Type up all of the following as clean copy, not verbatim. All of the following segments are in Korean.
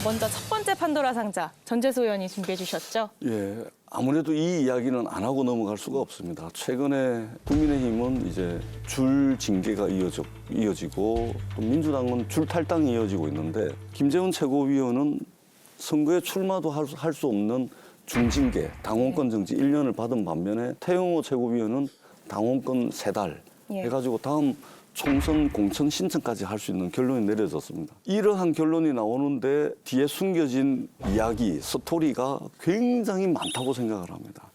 먼저 첫 번째 판도라 상자 전재수 의원이 준비해 주셨죠? 예, 아무래도 이 이야기는 안 하고 넘어갈 수가 없습니다. 최근에 국민의힘은 이제 줄 징계가 이어지고 또 민주당은 줄 탈당이 이어지고 있는데 김재원 최고위원은 선거에 출마도 할 수 없는 중징계, 당원권 정지 1년을 받은 반면에 태영호 최고위원은 당원권 3달 해가지고 다음 총선 공천 신청까지 할 수 있는 결론이 내려졌습니다. 이러한 결론이 나오는데 뒤에 숨겨진 이야기, 스토리가 굉장히 많다고 생각을 합니다.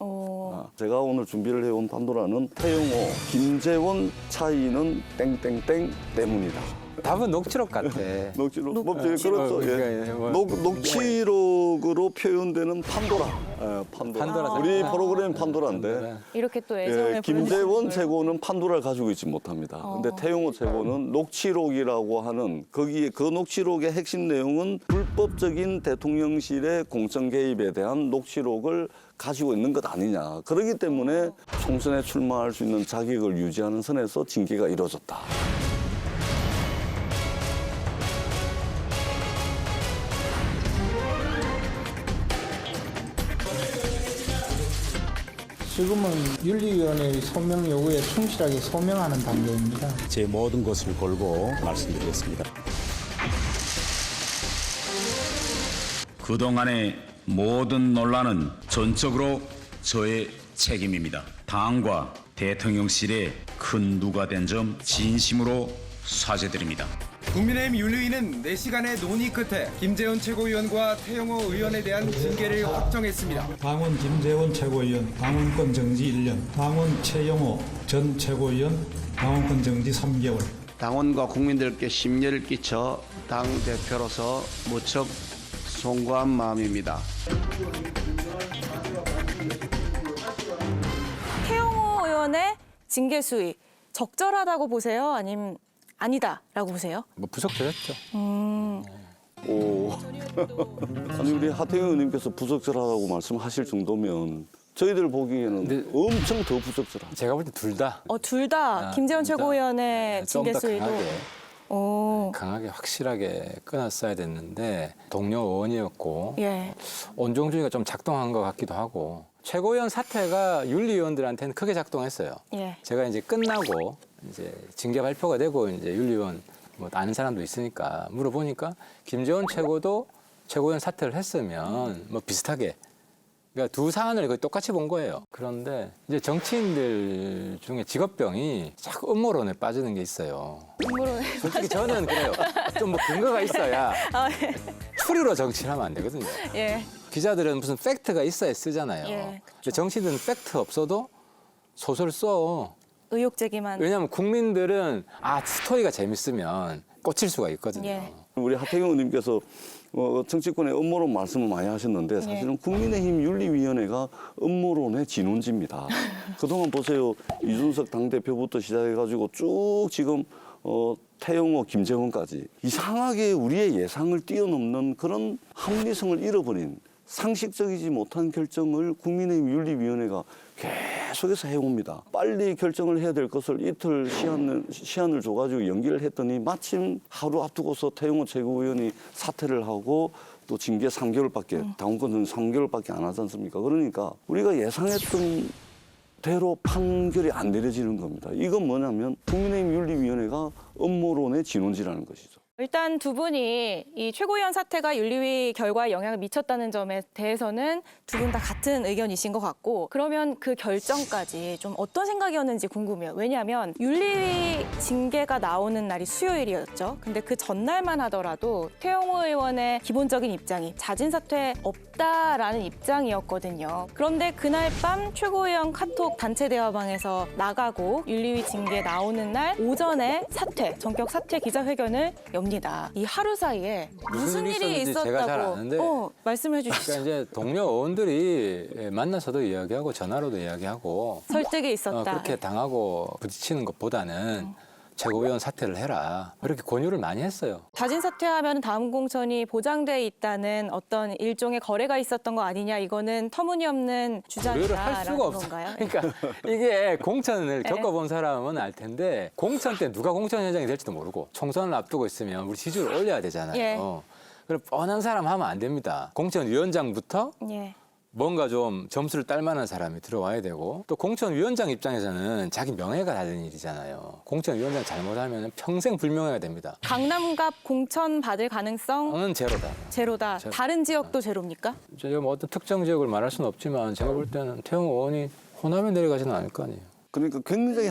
제가 오늘 준비를 해온 판도라는 태영호, 김재원 차이는 땡땡땡 때문이다. 답은 녹취록 같아. 녹취록, 그렇죠. 예. 뭐. 녹취록으로 표현되는 판도라. 예, 판도라. 우리 프로그램 판도라인데. 이렇게 또 애정을 예, 김재원 최고는 판도라를 가지고 있지 못합니다. 근데 태영호 최고는 녹취록이라고 하는 거기에 그 녹취록의 핵심 내용은 불법적인 대통령실의 공천 개입에 대한 녹취록을 가지고 있는 것 아니냐. 그렇기 때문에 총선에 출마할 수 있는 자격을 유지하는 선에서 징계가 이루어졌다. 지금은 윤리위원회의 소명 요구에 충실하게 소명하는 단계입니다. 제 모든 것을 걸고 말씀드리겠습니다. 그동안의 모든 논란은 전적으로 저의 책임입니다. 당과 대통령실의 큰 누가 된 점 진심으로 사죄드립니다. 국민의힘 윤리위는 4시간의 논의 끝에 김재원 최고위원과 태영호 의원에 대한 징계를 확정했습니다. 당원 김재원 최고위원 당원권 정지 1년, 당원 최영호 전 최고위원 당원권 정지 3개월. 당원과 국민들께 심려를 끼쳐 당 대표로서 무척 송구한 마음입니다. 태영호 의원의 징계 수위 적절하다고 보세요? 아니면 아니다라고 보세요? 뭐 부적절했죠. 오. 아니 우리 하태경 의원님께서 부적절하다고 말씀하실 정도면 저희들 보기에는 엄청 더 부적절합니다. 제가 볼 때 둘 다. 둘 다 김재원 최고위원의 징계 좀더 수위도 강하게 확실하게 끊었어야 됐는데 동료 의원이었고 예. 온종주의가 좀 작동한 것 같기도 하고 최고위원 사태가 윤리위원들한테는 크게 작동했어요. 예. 제가 이제 끝나고 이제 징계 발표가 되고 이제 윤리위원 뭐 아는 사람도 있으니까 물어보니까 김재원 최고도 최고위원 사퇴를 했으면 뭐 비슷하게 그러니까 두 사안을 거의 똑같이 본 거예요. 그런데 이제 정치인들 중에 직업병이 자꾸 음모론에 빠지는 게 있어요. 음모론에 솔직히 저는 그래요. 좀 뭐 근거가 있어야 예. 추리로 정치를 하면 안 되거든요. 예. 기자들은 무슨 팩트가 있어야 쓰잖아요. 예, 근데 정치인들은 팩트 없어도 소설 써. 의혹 제기만. 왜냐하면 국민들은 스토리가 재밌으면 꽂힐 수가 있거든요. 예. 우리 하태경 의원님께서 정치권의 음모론 말씀을 많이 하셨는데 사실은 국민의힘 윤리위원회가 음모론의 진원지입니다. 그동안 보세요. 이준석 당대표부터 시작해가지고 쭉 지금 태영호, 김재원까지 이상하게 우리의 예상을 뛰어넘는 그런 합리성을 잃어버린 상식적이지 못한 결정을 국민의힘 윤리위원회가 계속해서 해옵니다. 빨리 결정을 해야 될 것을 이틀 시한을 줘가지고 연기를 했더니 마침 하루 앞두고서 태영호 최고위원이 사퇴를 하고 또 징계 3개월밖에, 당원권은 3개월밖에 안 하지 않습니까? 그러니까 우리가 예상했던 대로 판결이 안 내려지는 겁니다. 이건 뭐냐면 국민의힘 윤리위원회가 음모론의 진원지라는 것이죠. 일단 두 분이 이 최고위원 사태가 윤리위 결과에 영향을 미쳤다는 점에 대해서는 두 분 다 같은 의견이신 것 같고 그러면 그 결정까지 좀 어떤 생각이었는지 궁금해요. 왜냐하면 윤리위 징계가 나오는 날이 수요일이었죠. 근데 그 전날만 하더라도 태영호 의원의 기본적인 입장이 자진 사퇴 없다라는 입장이었거든요. 그런데 그날 밤 최고위원 카톡 단체 대화방에서 나가고 윤리위 징계 나오는 날 오전에 전격 사퇴 기자회견을 엽니다. 이 하루 사이에 무슨 일이 있었는지 제가 잘 있었다고 아는데 말씀해 주시죠. 그러니까 이제 동료 의원들이 만나서도 이야기하고 전화로도 이야기하고 설득이 있었다. 그렇게 당하고 부딪히는 것보다는 최고위원 사퇴를 해라. 이렇게 권유를 많이 했어요. 자진 사퇴하면 다음 공천이 보장돼 있다는 어떤 일종의 거래가 있었던 거 아니냐. 이거는 터무니없는 고려를 할 주장이다라는 수가 없어. 건가요? 그러니까 이게 공천을 겪어본 사람은 알 텐데 공천 때 누가 공천 현장이 될지도 모르고 총선을 앞두고 있으면 우리 지지율을 올려야 되잖아요. 예. 그럼 뻔한 사람 하면 안 됩니다. 공천위원장부터 예. 뭔가 좀 점수를 딸 만한 사람이 들어와야 되고 또 공천위원장 입장에서는 자기 명예가 달린 일이잖아요. 공천위원장 잘못하면 평생 불명예가 됩니다. 강남갑 공천 받을 가능성 제로다. 제로다. 제로. 다른 지역도 제로입니까? 제가 뭐 어떤 특정 지역을 말할 수는 없지만 제가 볼 때는 태영호 의원이 호남에 내려가지는 않을 거 아니에요. 그러니까 굉장히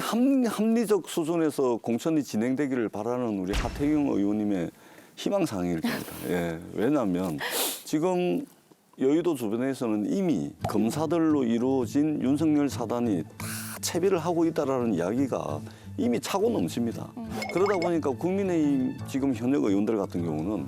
합리적 수준에서 공천이 진행되기를 바라는 우리 하태경 의원님의 희망사항일 겁니다. 예, 왜냐하면 지금 여의도 주변에서는 이미 검사들로 이루어진 윤석열 사단이 다 채비를 하고 있다라는 이야기가 이미 차고 넘칩니다. 그러다 보니까 국민의힘 지금 현역 의원들 같은 경우는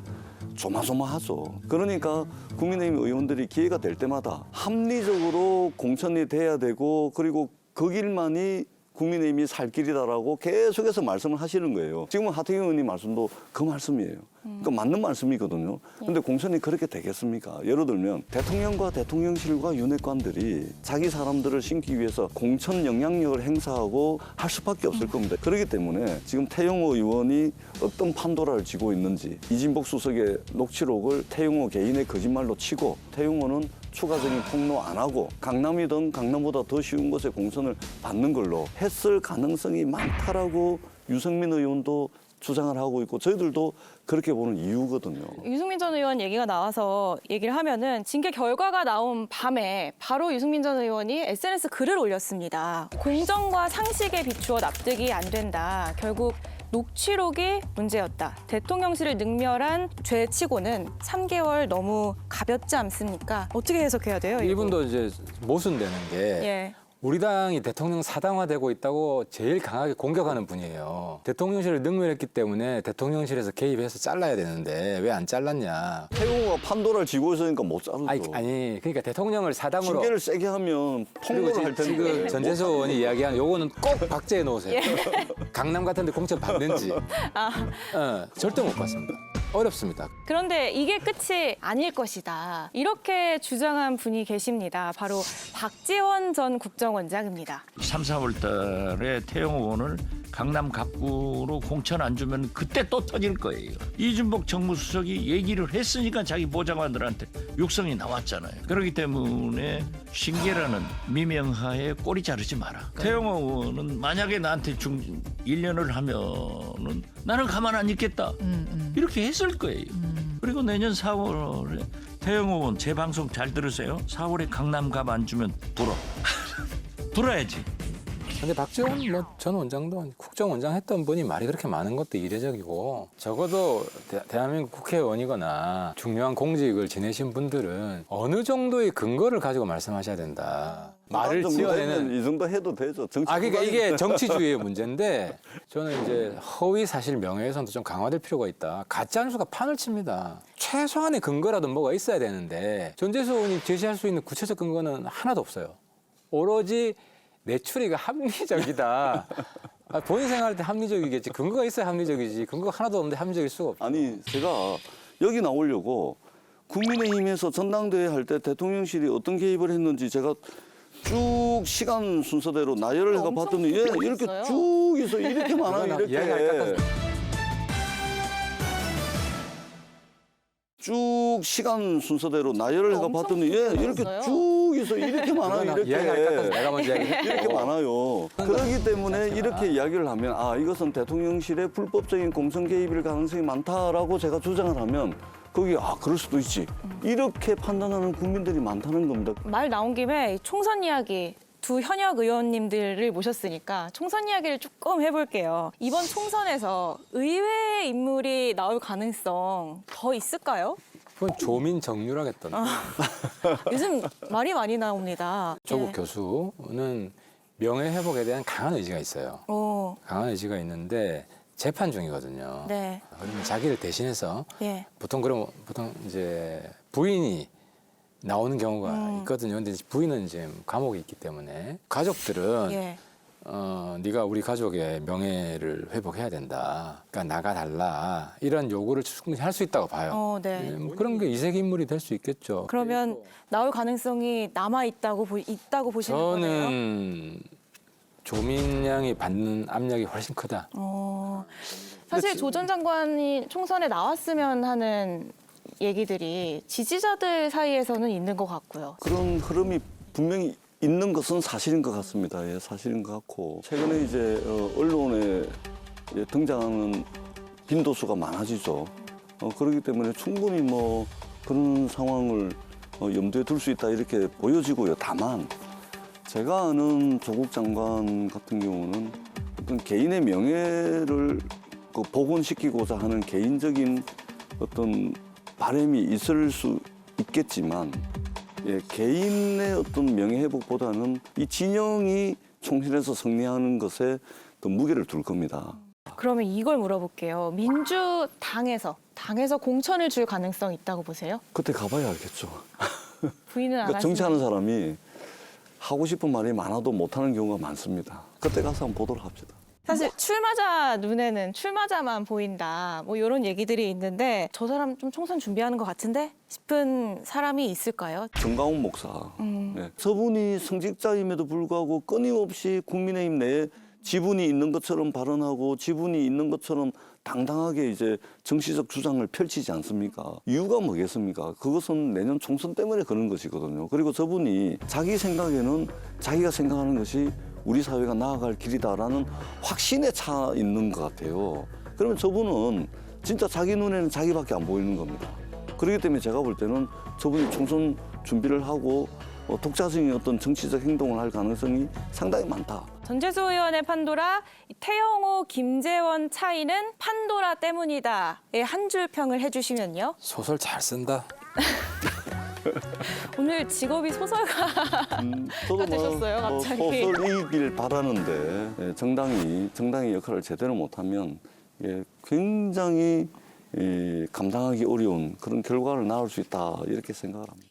조마조마하죠. 그러니까 국민의힘 의원들이 기회가 될 때마다 합리적으로 공천이 돼야 되고 그리고 그 길만이 국민의힘이 살 길이다라고 계속해서 말씀을 하시는 거예요. 지금 하태경 의원님 말씀도 그 말씀이에요. 그러니까 맞는 말씀이거든요. 그런데 공천이 그렇게 되겠습니까? 예를 들면 대통령과 대통령실과 윤핵관들이 자기 사람들을 심기 위해서 공천 영향력을 행사하고 할 수밖에 없을 겁니다. 그렇기 때문에 지금 태영호 의원이 어떤 판도라를 쥐고 있는지 이진복 수석의 녹취록을 태영호 개인의 거짓말로 치고 태영호는 추가적인 폭로 안 하고 강남이든 강남보다 더 쉬운 곳에 공천을 받는 걸로 했을 가능성이 많다라고 유승민 의원도 주장을 하고 있고 저희들도 그렇게 보는 이유거든요. 유승민 전 의원 얘기가 나와서 얘기를 하면은 징계 결과가 나온 밤에 바로 유승민 전 의원이 SNS 글을 올렸습니다. 공정과 상식에 비추어 납득이 안 된다. 결국 녹취록이 문제였다. 대통령실을 능멸한 죄치고는 3개월 너무 가볍지 않습니까? 어떻게 해석해야 돼요? 이거? 이분도 이제 모순되는 게 예. 우리 당이 대통령 사당화되고 있다고 제일 강하게 공격하는 분이에요. 대통령실을 능멸했기 때문에 대통령실에서 개입해서 잘라야 되는데 왜 안 잘랐냐. 태용호가 판도라를 쥐고 있으니까 못 자르죠. 아니 그러니까 대통령을 사당으로 징계를 세게 하면 그리고 폭로를 할 텐데. 지금 전재수 의원이 이야기한 요거는 꼭 박제해 놓으세요. 강남 같은 데 공천 받는지. 절대 못 받습니다. 어렵습니다. 그런데 이게 끝이 아닐 것이다. 이렇게 주장한 분이 계십니다. 바로 박지원 전 국정원장입니다. 3, 4월 달에 태영호 의원을 강남 갑구로 공천 안 주면 그때 또 터질 거예요. 이준복 정무수석이 얘기를 했으니까 자기 보좌관들한테 육성이 나왔잖아요. 그렇기 때문에 신계라는 미명하에 꼬리 자르지 마라. 태영호 의원은 만약에 나한테 1년을 하면은 나는 가만 안 있겠다. 이렇게 했을 거예요. 그리고 내년 4월에 태영호 의원 제 방송 잘 들으세요. 4월에 강남 갑 안 주면 불어. 불어야지. 근데 박지원 전 원장도 국정원장 했던 분이 말이 그렇게 많은 것도 이례적이고 적어도 대한민국 국회의원이거나 중요한 공직을 지내신 분들은 어느 정도의 근거를 가지고 말씀하셔야 된다. 말을 지어내는 이 정도 해도 되죠. 정치 그러니까 이게 정치주의의 문제인데 저는 이제 허위 사실 명예훼손도 좀 강화될 필요가 있다. 가짜 뉴스가 판을 칩니다. 최소한의 근거라도 뭐가 있어야 되는데 전재수 의원이 제시할 수 있는 구체적 근거는 하나도 없어요. 오로지 내 추리가 합리적이다. 본인 생각할 때 합리적이겠지. 근거가 있어야 합리적이지. 근거가 하나도 없는데 합리적일 수가 없다. 아니 제가 여기 나오려고 국민의힘에서 전당대회 할 때 대통령실이 어떤 개입을 했는지 제가 쭉 시간 순서대로 나열을 해가 봤더니 이렇게 쭉 있어. 이렇게 많아요. 이렇게. 쭉 시간 순서대로 나열을 해가 봤더니 이렇게 쭉 있어. 이렇게 많아요. 이렇게. 내가 먼저 이렇게 많아요. 그렇기 때문에 이렇게 이야기를 하면 이것은 대통령실의 불법적인 공천 개입일 가능성이 많다라고 제가 주장을 하면 거기 그럴 수도 있지. 이렇게 판단하는 국민들이 많다는 겁니다. 말 나온 김에 총선 이야기 두 현역 의원님들을 모셨으니까 총선 이야기를 조금 해볼게요. 이번 총선에서 의외의 인물이 나올 가능성 더 있을까요? 그건 조민 정유라겠던데. 요즘 말이 많이 나옵니다. 조국 교수는 명예회복에 대한 강한 의지가 있어요. 강한 의지가 있는데 재판 중이거든요. 네. 그러면 자기를 대신해서 예. 보통 이제 부인이 나오는 경우가 있거든요. 근데 부인은 이제 감옥에 있기 때문에 가족들은 네가 우리 가족의 명예를 회복해야 된다. 그러니까 나가달라. 이런 요구를 충분히 할 수 있다고 봐요. 네. 뭐 그런 게 이색 인물이 될 수 있겠죠. 그러면 나올 가능성이 남아 있다고 보시는 거네요. 저는 조민 양이 받는 압력이 훨씬 크다. 사실 조 전 장관이 총선에 나왔으면 하는 얘기들이 지지자들 사이에서는 있는 것 같고요. 그런 흐름이 분명히 있는 것은 사실인 것 같습니다. 예, 사실인 것 같고 최근에 이제 언론에 등장하는 빈도수가 많아지죠. 그렇기 때문에 충분히 뭐 그런 상황을 염두에 둘 수 있다 이렇게 보여지고요. 다만 제가 아는 조국 장관 같은 경우는 어떤 개인의 명예를 복원시키고자 하는 개인적인 어떤 바람이 있을 수 있겠지만 개인의 어떤 명예 회복보다는 이 진영이 총선에서 승리하는 것에 더 무게를 둘 겁니다. 그러면 이걸 물어볼게요. 당에서 공천을 줄 가능성 있다고 보세요? 그때 가봐야 알겠죠. 부인은 안 그러니까 하시나요? 정치하는 사람이 하고 싶은 말이 많아도 못하는 경우가 많습니다. 그때 가서 한번 보도록 합시다. 사실 출마자 눈에는 출마자만 보인다. 뭐 이런 얘기들이 있는데 저 사람 좀 총선 준비하는 것 같은데 싶은 사람이 있을까요? 정가훈 목사. 네. 저분이 성직자임에도 불구하고 끊임없이 국민의힘 내에 지분이 있는 것처럼 발언하고 지분이 있는 것처럼 당당하게 이제 정치적 주장을 펼치지 않습니까? 이유가 뭐겠습니까? 그것은 내년 총선 때문에 그런 것이거든요. 그리고 저분이 자기 생각에는 자기가 생각하는 것이 우리 사회가 나아갈 길이다라는 확신에 차 있는 것 같아요. 그러면 저분은 진짜 자기 눈에는 자기밖에 안 보이는 겁니다. 그렇기 때문에 제가 볼 때는 저분이 총선 준비를 하고 독자적인 어떤 정치적 행동을 할 가능성이 상당히 많다. 전재수 의원의 판도라, 태영호, 김재원 차이는 판도라 때문이다의 한 줄 평을 해주시면요. 소설 잘 쓴다. 오늘 직업이 소설가 저도 되셨어요, 갑자기. 소설이길 바라는데 정당의 역할을 제대로 못하면 굉장히 감당하기 어려운 그런 결과를 낳을 수 있다 이렇게 생각을 합니다.